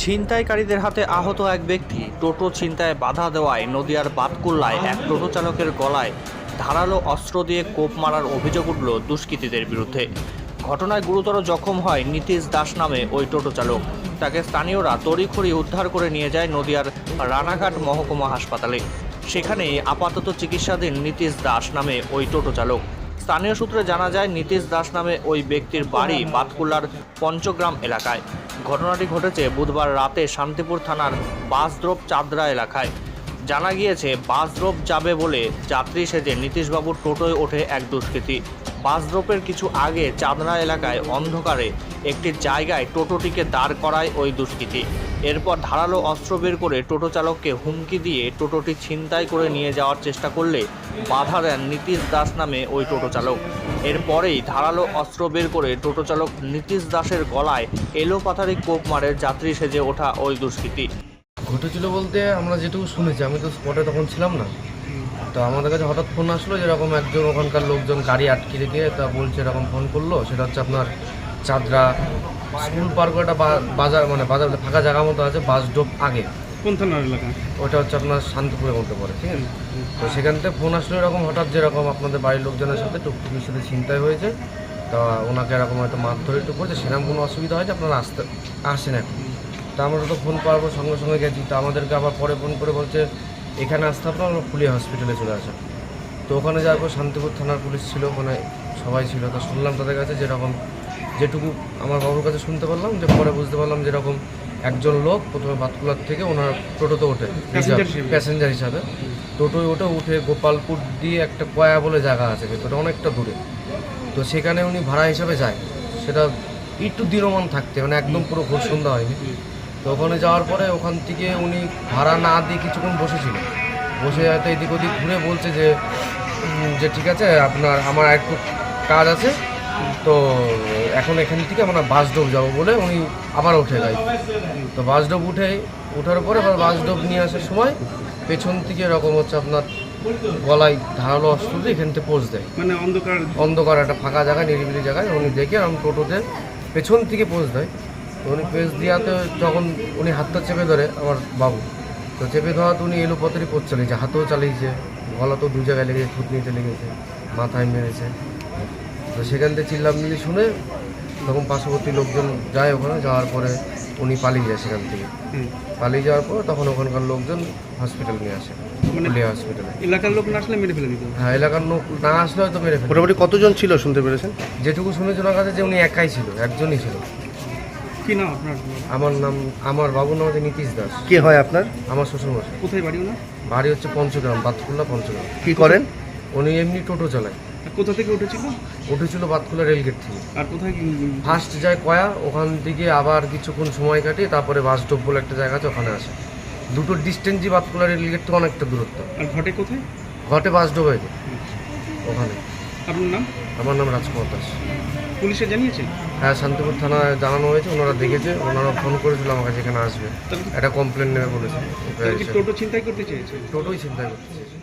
ছিনতাইকারীদের হাতে আহত এক ব্যক্তি। টোটো ছিনতায় বাধা দেওয়ায় নদিয়ার বাতকুল্লায় এক টোটো চালকের গলায় ধারালো অস্ত্র দিয়ে কোপ মারার অভিযোগ উঠল দুষ্কৃতীদের বিরুদ্ধে। ঘটনায় গুরুতর জখম হয় নীতিশ দাস নামে ওই টোটো চালক। তাকে স্থানীয়রা তড়িঘড়ি উদ্ধার করে নিয়ে যায় নদিয়ার রানাঘাট মহকুমা হাসপাতালে। সেখানে আপাতত চিকিৎসাধীন নীতিশ দাস নামে ওই টোটো চালক। স্থানীয় সূত্রে জানা যায়, নীতিশ দাস নামে ওই ব্যক্তির বাড়ি বাতকুল্লার পঞ্চগ্রাম এলাকায়। ঘটনাটি ঘটেছে বুধবার রাতে শান্তিপুর থানার বাসদ্রোপ চাঁদরা এলাকায়। জানা গিয়েছে, বাসদ্রোপ যাবে বলে যাত্রী সেজে নীতিশবাবুর টোটোয় ওঠে এক দুষ্কৃতী। বাসদ্রোপের কিছু আগে চাঁদরা এলাকায় অন্ধকারে একটি জায়গায় টোটোটিকে দাঁড় করায় ওই দুষ্কৃতী। এরপর ধারালো অস্ত্র বের করে টোটো চালককে হুমকি দিয়ে টোটোটি ছিনতাই করে নিয়ে যাওয়ার চেষ্টা করলে বাধা দেন নীতিশ দাস নামে ওই টোটো চালক। এরপরেই ধারালো অস্ত্র বের করে টোটো চালক নীতিশ দাসের গলায় এলোপাথারি কোপ মারে যাত্রী সেজে ওঠা ওই দুষ্কৃতী। ঘটেছিল বলতে আমরা যেটুকু শুনেছি, আমি তো স্পটে তখন ছিলাম না, তো আমাদের কাছে হঠাৎ ফোন আসলো যেরকম একজন ওখানকার লোকজন গাড়ি আটকে রেখে তা বলছে, এরকম ফোন করলো। সেটা হচ্ছে আপনার চাঁদরা স্কুল পার্ক, একটা বাজার মানে বাজার ফাঁকা জায়গা মতো আছে, বাস ডোপ আগে। কোন থানার এলাকা? ওটা হচ্ছে আপনার শান্তিপুরের মধ্যে পড়ে, ঠিক আছে। তো সেখান থেকে ফোন আসলো এরকম হঠাৎ, যেরকম আপনাদের বাড়ির লোকজনের সাথে টুকটুকির সাথে ছিনতাই হয়েছে, তা ওনাকে এরকম হয়তো মারধরে একটু করেছে, সেরকম কোনো অসুবিধা হয়েছে, আপনারা আসেন এখন। তা আমরা তো ফোন পাওয়ার পর সঙ্গে সঙ্গে গেছি। তো আমাদেরকে আবার পরে ফোন করে বলছে এখানে আসতে আপনার আমরা ফুলিয়া হসপিটালে চলে আসেন। তো ওখানে যাওয়ার পর শান্তিপুর থানার পুলিশ ছিল, ওখানে সবাই ছিল। তো শুনলাম তাদের কাছে যেরকম, যেটুকু আমার বাবুর কাছে শুনতে পারলাম, যে পরে বুঝতে পারলাম যেরকম একজন লোক প্রথমে বাতকুলার থেকে ওনার টোটোতে ওঠে প্যাসেঞ্জার হিসাবে। টোটোয় উঠে গোপালপুর দিয়ে একটা কয়া বলে জায়গা আছে ভেতরে অনেকটা দূরে। তো সেখানে উনি ভাড়া হিসাবে যায়, সেটা একটু দিনমান থাকতে, মানে একদম পুরো ভোর সন্ধ্যা হয়নি। তো ওখানে যাওয়ার পরে ওখান থেকে উনি ভাড়া না দিয়ে কিছুক্ষণ বসেছিল, বসে হয়তো এদিক ওদিক ঘুরে বলছে যে ঠিক আছে আপনার, আমার একটু কাজ আছে, তো এখন এখান থেকে আমরা বাসডোব যাবো বলে উনি আবার উঠে যায়। তো বাসডোব ওঠার পরে আবার বাসডোব নিয়ে আসার সময় পেছন থেকে এরকম হচ্ছে আপনার গলায় ধারালো অস্ত্র দিয়ে এখান থেকে পোজ দেয়, মানে অন্ধকার একটা ফাঁকা জায়গায়, নিরিবিলি জায়গায়। উনি দেখে আমি টোটোতে পেছন থেকে পোজ দেয়। তো উনি পেজ দেওয়াতে যখন উনি হাতটা চেপে ধরে আমার বাবু, তো চেপে ধরাতে উনি এলোপাতারি পোজ চালিয়েছে, হাতেও চালিয়েছে, গলাতেও দু জায়গায় লেগেছে, থুতনিতে লেগেছে, মাথায় মেরেছে। তো সেখান থেকে চিল্লামিল্লি শুনে তখন পার্শ্ববর্তী লোকজন যায়, ওখানে যাওয়ার পরে উনি পালিয়ে যায় সেখান থেকে। পালিয়ে যাওয়ার পর তখন ওখানকার লোকজন হসপিটাল নিয়ে আসে, ফুলিয়া হসপিটালে। এলাকার লোক না আসলে মেরে ফেলে দিত? হ্যাঁ, এলাকার লোক না আসলে হয়তো মেরে ফেলে। মোটামুটি কতজন ছিল শুনতে পেরেছেন? যেটুকু শুনেছি ওনার কাছে যে উনি একাই ছিল, একজনই ছিল। কি নাম আপনার? আমার বাবুর নাম হচ্ছে নীতিশ দাস। কে হয় আপনার? আমার শ্বশুরমশাই। কোথায় বাড়ি ওনার? বাড়ি হচ্ছে পঞ্চগ্রাম, বাতকুল্লা পঞ্চগ্রাম। কি করেন? উনি এমনি টোটো চালায়। কোথা থেকে উঠেছিল? বাতকুল্লা রেলগেট থেকে। আর কোথায়? ফার্স্ট যায় কয়া, ওখান থেকে আবার কিছুক্ষণ সময় কাটিয়ে তারপরে বাসডোপ বলে একটা জায়গা আছে, ওখানে আসে। দুটোর ডিস্টেন্সই বাতকুল্লা রেলগেট থেকে অনেকটা দূরত্ব। আর ঘটে কোথায়? ঘটে বাসডোবে ওখানে। আপনার নাম? আমার নাম রাজকুমার দাস। পুলিশে জানিয়েছেন? হ্যাঁ, শান্তিপুর থানায় জানানো হয়েছে, ওনারা দেখেছে, ওনারা ফোন করেছিল আমাকে যেখানে আসবে, একটা কমপ্লেন নেবে বলেছে। টোটো ছিনতাই করতে চেয়েছে? টোটোই চিন্তা করতেছে।